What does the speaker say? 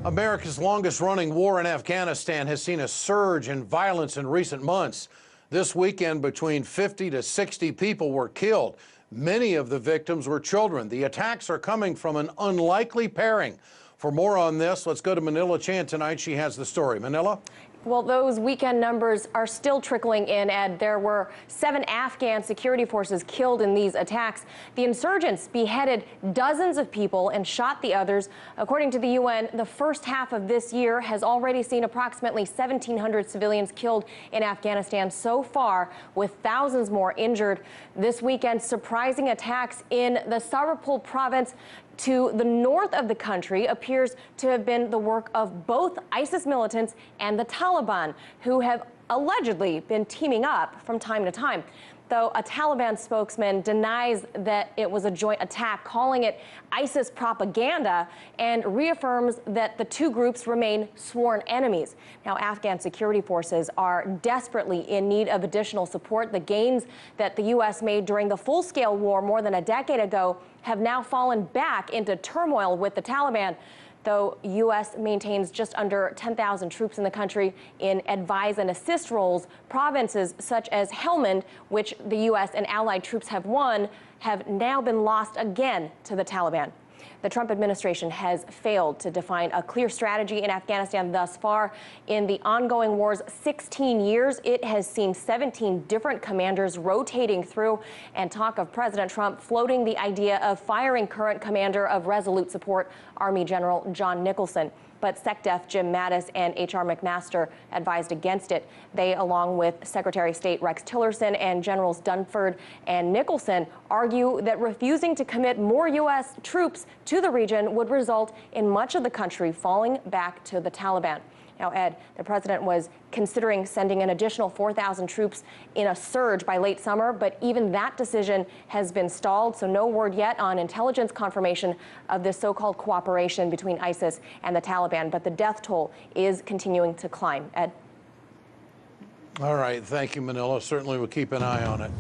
America's longest-running war in Afghanistan has seen a surge in violence in recent months. This weekend, between 50 to 60 people were killed. Many of the victims were children. The attacks are coming from an unlikely pairing. For more on this, let's go to Manila Chan tonight. She has the story. Manila? Well, those weekend numbers are still trickling in, Ed. There were 7 Afghan security forces killed in these attacks. The insurgents beheaded dozens of people and shot the others. According to the UN, the first half of this year has already seen approximately 1,700 civilians killed in Afghanistan so far, with thousands more injured. This weekend, surprising attacks in the Saripul province to the north of the country appears to have been the work of both ISIS militants and the Taliban, who have allegedly been teaming up from time to time. Though a Taliban spokesman denies that it was a joint attack, calling it ISIS propaganda, and reaffirms that the two groups remain sworn enemies. Now, Afghan security forces are desperately in need of additional support. The gains that the U.S. made during the full-scale war more than a decade ago have now fallen back into turmoil with the Taliban. Though U.S. maintains just under 10,000 troops in the country in advise and assist roles, provinces such as Helmand, which the U.S. and allied troops have won, have now been lost again to the Taliban. The Trump administration has failed to define a clear strategy in Afghanistan thus far. In the ongoing war's 16 years, it has seen 17 different commanders rotating through, and talk of President Trump floating the idea of firing current commander of Resolute Support, Army General John Nicholson. But SecDef Jim Mattis and H.R. McMaster advised against it. They, along with Secretary of State Rex Tillerson and Generals Dunford and Nicholson, argue that refusing to commit more U.S. troops to the region would result in much of the country falling back to the Taliban. Now, Ed, the president was considering sending an additional 4,000 troops in a surge by late summer, but even that decision has been stalled, so no word yet on intelligence confirmation of this so-called cooperation between ISIS and the Taliban. But the death toll is continuing to climb. Ed? All right. Thank you, Manila. Certainly we'll keep an eye on it.